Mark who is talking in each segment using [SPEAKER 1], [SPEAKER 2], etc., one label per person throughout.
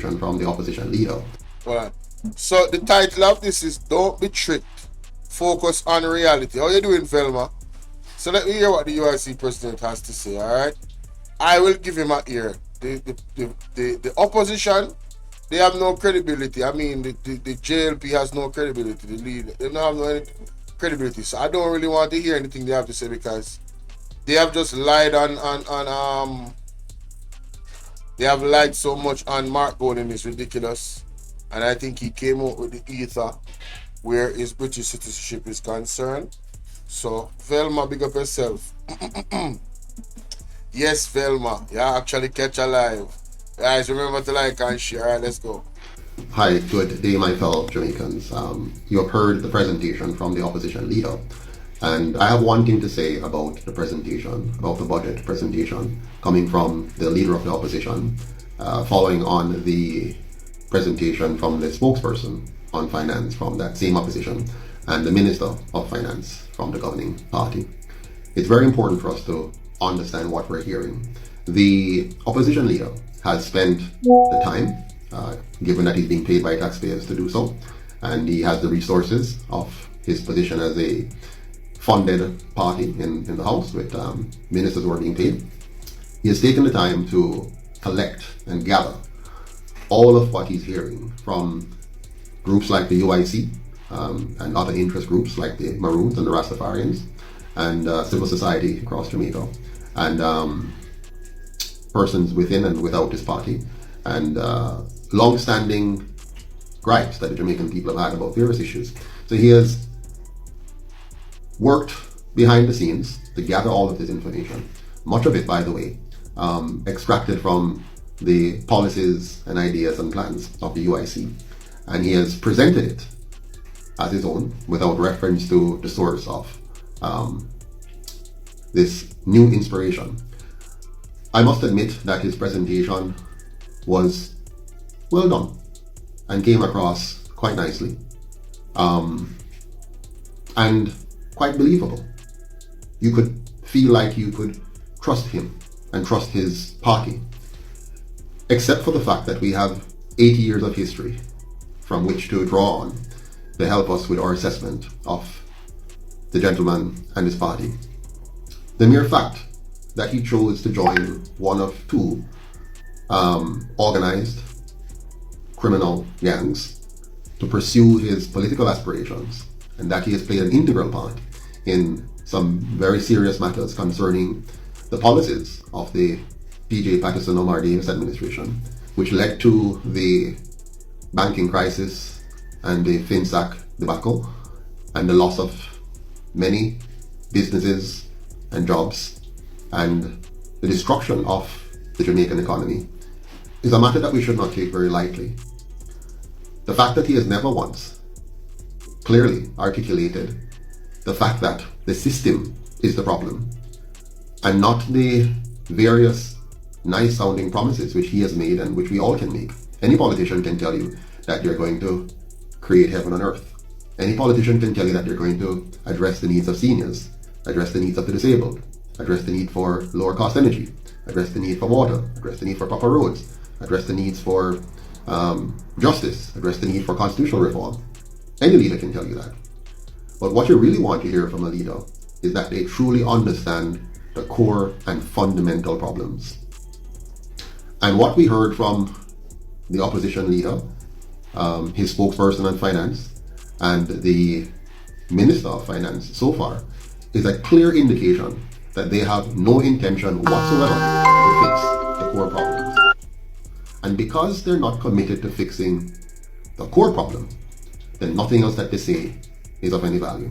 [SPEAKER 1] presentation from the opposition leader.
[SPEAKER 2] Right. So the title of this is Don't Be Tricked. Focus on reality. How you doing, Velma? So let me hear what the UIC president has to say, alright? I will give him an ear. The opposition, they have no credibility. I mean, the JLP has no credibility. The leader, they don't have no any credibility. So I don't really want to hear anything they have to say because they have just lied on they have lied so much on Mark Gordon. It's ridiculous. And I think he came out with the ether where his British citizenship is concerned. So Velma, big up yourself. Yes, Velma, you actually catch a live. Guys, remember to like and share. Alright, let's go.
[SPEAKER 1] Hi, good day, my fellow Jamaicans. You have heard the presentation from the opposition leader, and I have one thing to say about the presentation, about the budget presentation, coming from the leader of the opposition, following on the presentation from the spokesperson on finance from that same opposition, and the Minister of Finance from the governing party. It's very important for us to understand what we're hearing. The opposition leader has spent the time, given that he's being paid by taxpayers to do so, and he has the resources of his position as a funded party in the House with ministers who are being paid. He has taken the time to collect and gather all of what he's hearing from groups like the UIC and other interest groups like the Maroons and the Rastafarians and civil society across Jamaica and persons within and without his party and long-standing gripes that the Jamaican people have had about various issues. So he has worked behind the scenes to gather all of this information, much of it, by the way, extracted from the policies and ideas and plans of the UIC, and he has presented it as his own without reference to the source of this new inspiration. I must admit that his presentation was well done and came across quite nicely and quite believable. You could feel like you could trust him and trust his party, except for the fact that we have 80 years of history from which to draw on to help us with our assessment of the gentleman and his party. The mere fact that he chose to join one of two organized criminal gangs to pursue his political aspirations, and that he has played an integral part in some very serious matters concerning the policies of the PJ Patterson Omar Davis administration, which led to the banking crisis and the FinSac debacle and the loss of many businesses and jobs and the destruction of the Jamaican economy, is a matter that we should not take very lightly. The fact that he has never once clearly articulated the fact that the system is the problem and not the various nice sounding promises which he has made and which we all can make. Any politician can tell you that they're going to create heaven on earth. Any politician can tell you that they're going to address the needs of seniors, address the needs of the disabled, address the need for lower cost energy, address the need for water, address the need for proper roads, address the needs for justice, address the need for constitutional reform. Any leader can tell you that. But what you really want to hear from a leader is that they truly understand the core and fundamental problems. And what we heard from the opposition leader, his spokesperson on finance, and the Minister of Finance so far is a clear indication that they have no intention whatsoever to fix the core problems. And because they're not committed to fixing the core problem, then nothing else that they say is of any value.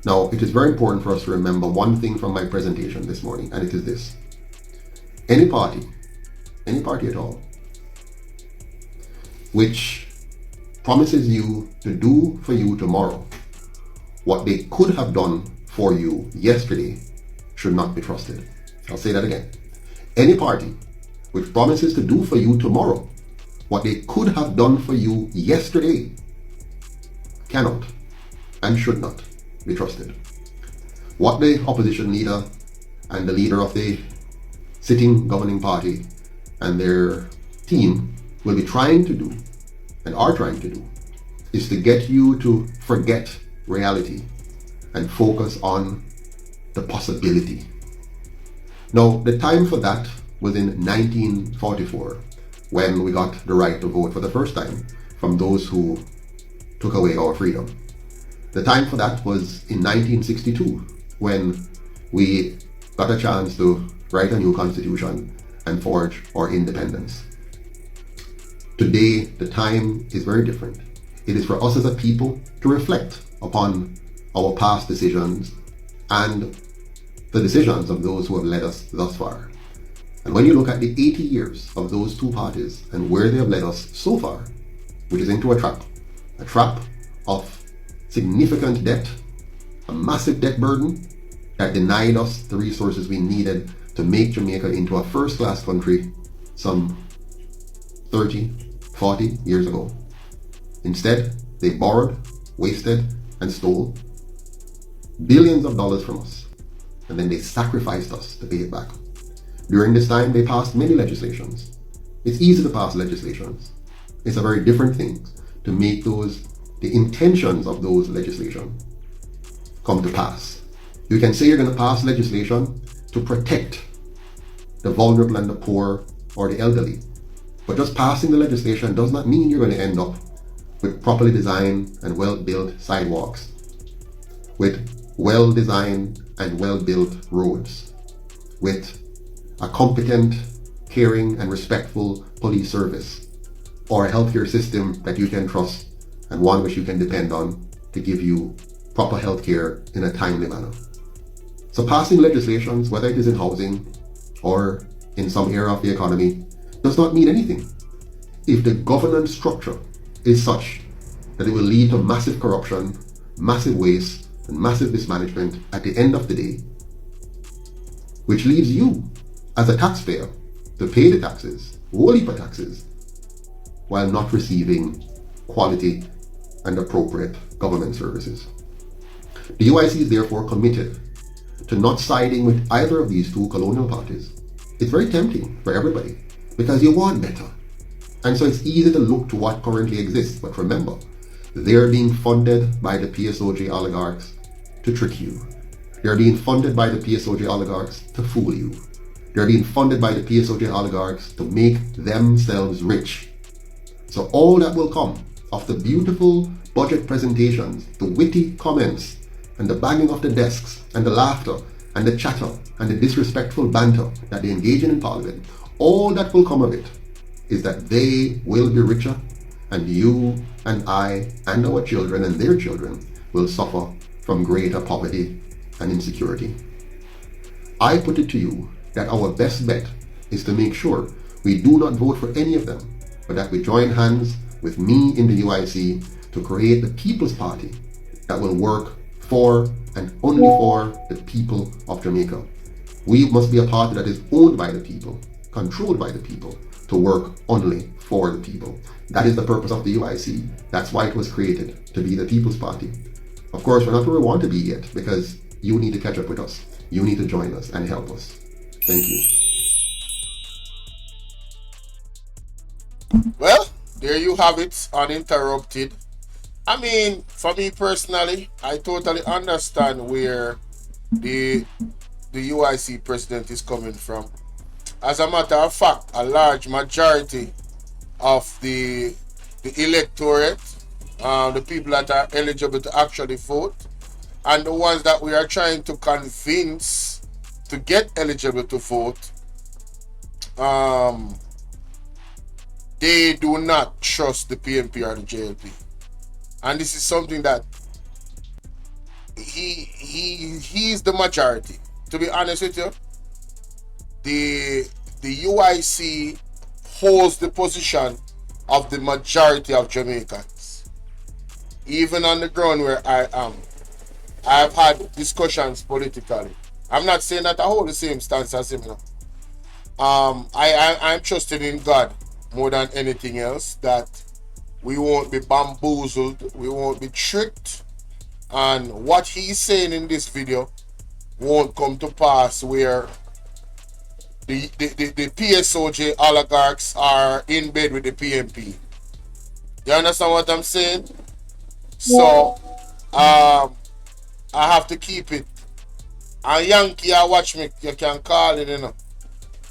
[SPEAKER 1] Now, it is very important for us to remember one thing from my presentation this morning, and it is this. Any party at all, which promises you to do for you tomorrow what they could have done for you yesterday, should not be trusted. I'll say that again. Any party which promises to do for you tomorrow what they could have done for you yesterday cannot and should not be trusted. What the opposition leader and the leader of the sitting governing party and their team will be trying to do and are trying to do is to get you to forget reality and focus on the possibility. Now, the time for that was in 1944, when we got the right to vote for the first time from those who took away our freedom. The time for that was in 1962, when we got a chance to write a new constitution and forge our independence. Today, the time is very different. It is for us as a people to reflect upon our past decisions and the decisions of those who have led us thus far. And when you look at the 80 years of those two parties and where they have led us so far, which is into a trap of significant debt, a massive debt burden that denied us the resources we needed to make Jamaica into a first-class country some 30, 40 years ago. Instead, they borrowed, wasted, and stole billions of dollars from us, and then they sacrificed us to pay it back. During this time, they passed many legislations. It's easy to pass legislations. It's a very different thing to make the intentions of those legislations come to pass. You can say you're going to pass legislation to protect the vulnerable and the poor or the elderly, but just passing the legislation does not mean you're going to end up with properly designed and well-built sidewalks, with well-designed and well-built roads, with a competent, caring, and respectful police service, or a healthcare system that you can trust and one which you can depend on to give you proper healthcare in a timely manner. So passing legislations, whether it is in housing or in some area of the economy, does not mean anything if the governance structure is such that it will lead to massive corruption, massive waste, and massive mismanagement at the end of the day, which leaves you as a taxpayer to pay the taxes, whole heap of taxes, while not receiving quality and appropriate government services. The UIC is therefore committed to not siding with either of these two colonial parties. It's very tempting for everybody because you want better. And so it's easy to look to what currently exists. But remember, they're being funded by the PSOJ oligarchs to trick you. They're being funded by the PSOJ oligarchs to fool you. They're being funded by the PSOJ oligarchs to make themselves rich. So all that will come of the beautiful budget presentations, the witty comments, and the banging of the desks, and the laughter, and the chatter, and the disrespectful banter that they engage in Parliament, all that will come of it is that they will be richer, and you and I and our children and their children will suffer from greater poverty and insecurity. I put it to you that our best bet is to make sure we do not vote for any of them, but that we join hands with me in the UIC to create the People's Party that will work for and only for the people of Jamaica. We must be a party that is owned by the people, controlled by the people, to work only for the people. That is the purpose of the UIC. That's why it was created, to be the People's Party. Of course, we're not where we want to be yet, because you need to catch up with us. You need to join us and help us. Thank you.
[SPEAKER 2] Well, there you have it, uninterrupted. I mean, for me personally, I totally understand where the UIC president is coming from. As a matter of fact, a large majority of the electorate, the people that are eligible to actually vote, and the ones that we are trying to convince to get eligible to vote, they do not trust the PNP or the JLP. And this is something that he's the majority. To be honest with you, the UIC holds the position of the majority of Jamaicans. Even on the ground where I am, I've had discussions politically. I'm not saying that I hold the same stance as him now. I'm trusting in God more than anything else, that we won't be bamboozled, we won't be tricked, and what he's saying in this video won't come to pass, where the PSOJ oligarchs are in bed with the PMP. You understand what I'm saying? So I have to keep it. And Yankee, I watch me. You can call it, you know.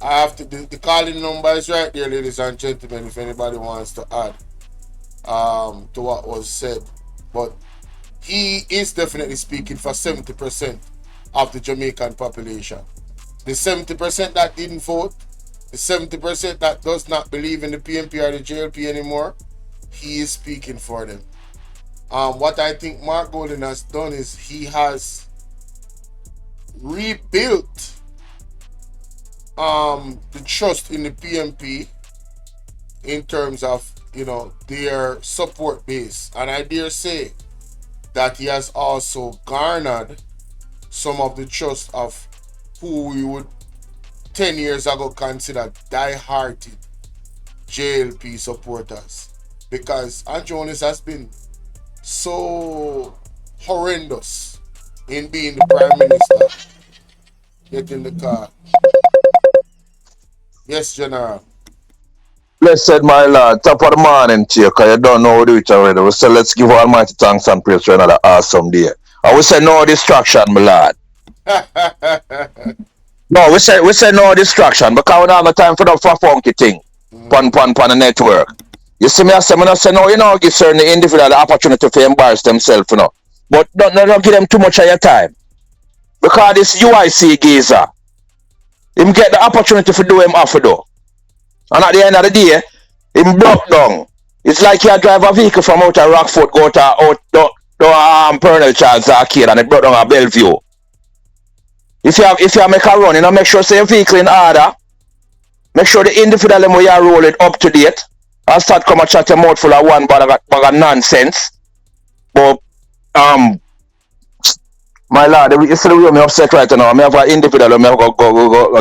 [SPEAKER 2] I have to. The calling number is right there, ladies and gentlemen. If anybody wants to add to what was said, but he is definitely speaking for 70% of the Jamaican population. The 70% that didn't vote, the 70% that does not believe in the PMP or the JLP anymore, he is speaking for them. What I think Mark Golden has done is he has rebuilt the trust in the PMP in terms of their support base, and I dare say that he has also garnered some of the trust of who we would 10 years ago consider die-hearted JLP supporters, because Jonas has been so horrendous in being the prime minister. Get in the car. Yes, General.
[SPEAKER 3] Blessed my Lord, top of the morning to you, because you don't know how to do it already. We say let's give Almighty thanks and praise for another awesome day. And we say no distraction, my Lord. No, we say no distraction because we don't have no time for the for funky thing. Pon the network. You see me, I say no, give certain individual the opportunity to embarrass themselves, But don't give them too much of your time. Because this UIC geezer, him get the opportunity to do him off to do. And at the end of the day, him broke down. It's like you drive a vehicle from out of Rockford, go to Pernell Charles Arcade, and it broke down at Bellevue. If you make a run, make sure say your vehicle in order. Make sure the individual them you roll it up to date. And start come and chat your mouth full of one bag of nonsense. But my lord, you see the way me upset right now. I have an individual me have go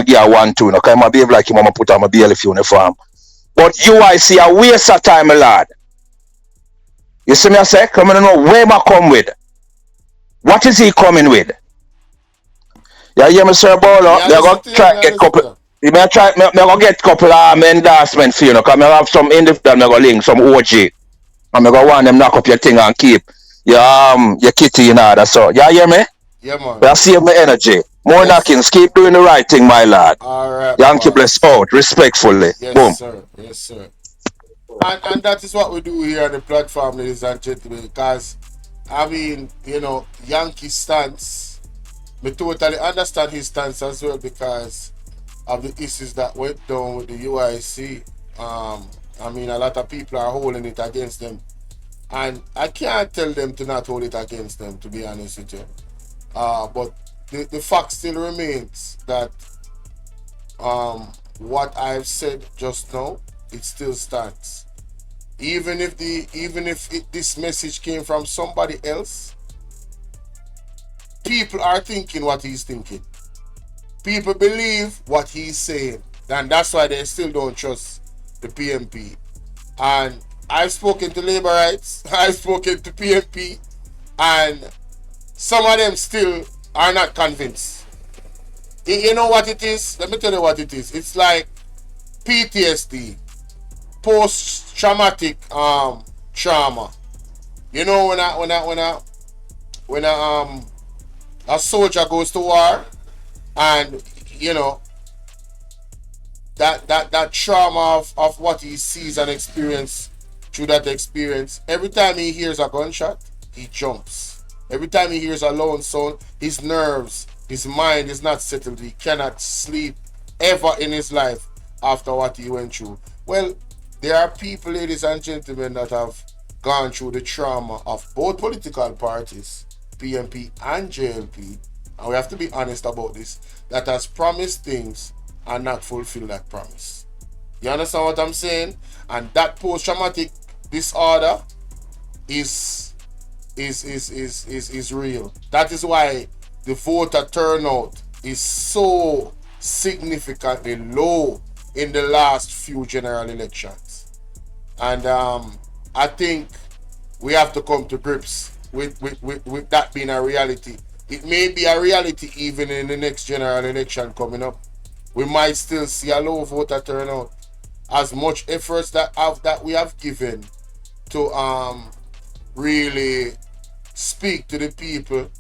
[SPEAKER 3] give a 1-2. Okay, I behave like him, I'm put on my BLF uniform. But UIC a waste of time, my lord. You see me I say, come on, know where I come with. What is he coming with? Yeah, hear me, Sir Bolo?
[SPEAKER 2] Yeah,
[SPEAKER 3] Me
[SPEAKER 2] listen
[SPEAKER 3] go
[SPEAKER 2] to you.
[SPEAKER 3] try
[SPEAKER 2] Yeah,
[SPEAKER 3] get
[SPEAKER 2] listen to
[SPEAKER 3] couple.
[SPEAKER 2] you.
[SPEAKER 3] Me go get couple endorsement for you, because I have some individual me go link, some OG. And I go want them knock up your thing and keep your kitty in order. So, you hear me?
[SPEAKER 2] Yeah, man.
[SPEAKER 3] But I save my energy. More
[SPEAKER 2] Yes.
[SPEAKER 3] knockings. Keep doing the right thing, my lad.
[SPEAKER 2] All right,
[SPEAKER 3] Yankee bless
[SPEAKER 2] boss.
[SPEAKER 3] out. Respectfully.
[SPEAKER 2] Yes,
[SPEAKER 3] Boom.
[SPEAKER 2] sir. Yes, sir. And that is what we do here on the platform, ladies and gentlemen. Because I mean, Yankee stance. Me totally understand his stance as well because of the issues that went down with the UIC. I mean, a lot of people are holding it against them, and I can't tell them to not hold it against them. To be honest with you, but the fact still remains that what I've said just now, it still stands. Even if this message came from somebody else, people are thinking what he's thinking. People believe what he's saying, and that's why they still don't trust the PMP. And I've spoken to labor rights, I've spoken to PMP, and some of them still are not convinced. You know what it is? Let me tell you what it is. It's like PTSD, post-traumatic trauma. You know when a soldier goes to war, and that trauma of what he sees and experience through that experience. Every time he hears a gunshot, he jumps. Every time he hears a loud sound, his nerves, his mind is not settled. He cannot sleep ever in his life after what he went through. Well, there are people, ladies and gentlemen, that have gone through the trauma of both political parties, PMP and JLP, and we have to be honest about this, that has promised things and not fulfilled that promise. You understand what I'm saying? And that post-traumatic disorder is real. That is why the voter turnout is so significantly low in the last few general elections. And I think we have to come to grips with that being a reality. It may be a reality even in the next general election coming up, we might still see a low voter turnout. As much efforts that we have given to really speak to the people,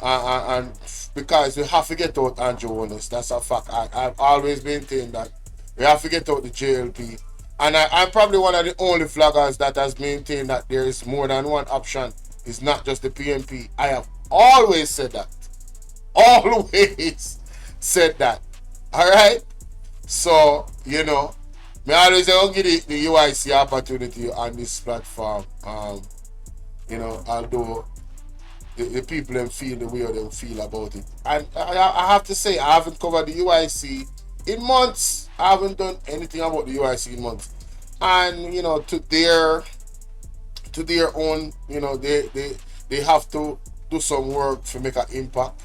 [SPEAKER 2] and because we have to get out Andrew Holness. That's a fact. I've always maintained that we have to get out the JLP. And I'm probably one of the only flaggers that has maintained that there is more than one option. It's not just the PNP. I have always said that. Always said that. Alright? So, you know, me always say, give the UIC opportunity on this platform. You know, although the people them feel the way they feel about it. And I have to say, I haven't covered the UIC in months. I haven't done anything about the UIC in months. And, you know, to their own, you know, they have to do some work to make an impact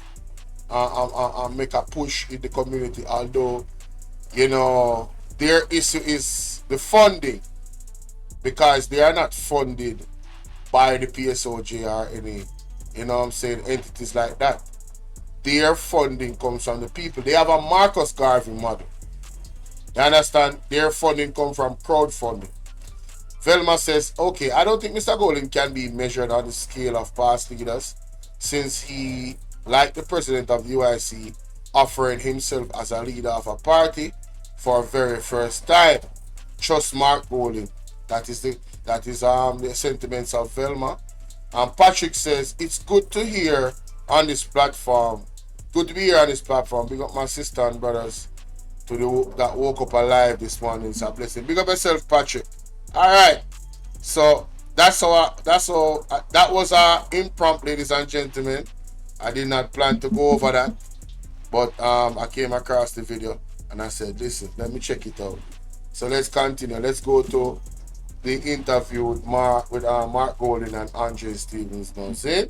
[SPEAKER 2] and make a push in the community. Although, you know, their issue is the funding, because they are not funded by the PSOJ or any, you know what I'm saying, entities like that. Their funding comes from the people. They have a Marcus Garvey model. You understand? Their funding comes from crowdfunding. Velma says, okay, I don't think Mr. Golden can be measured on the scale of past leaders, since he, like the president of the UIC, offering himself as a leader of a party for a very first time. Trust Mark Golden. That is the sentiments of Velma. And Patrick says, it's good to hear on this platform. Good to be here on this platform. Big up my sister and brothers that woke up alive this morning. It's a blessing. Big up yourself, Patrick. Alright. So that was our impromptu, ladies and gentlemen. I did not plan to go over that. But I came across the video and I said, listen, let me check it out. So let's continue. Let's go to the interview with Mark Golden and Andre Stevens now. See?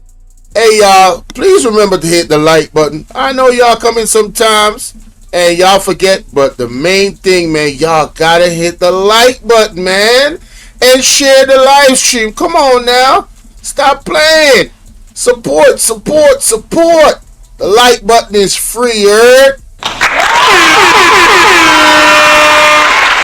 [SPEAKER 2] Hey y'all, please remember to hit the like button. I know y'all come in sometimes and y'all forget, but the main thing, man, y'all gotta hit the like button, man, and share the live stream. Come on now, stop playing. Support. The like button is free, heard?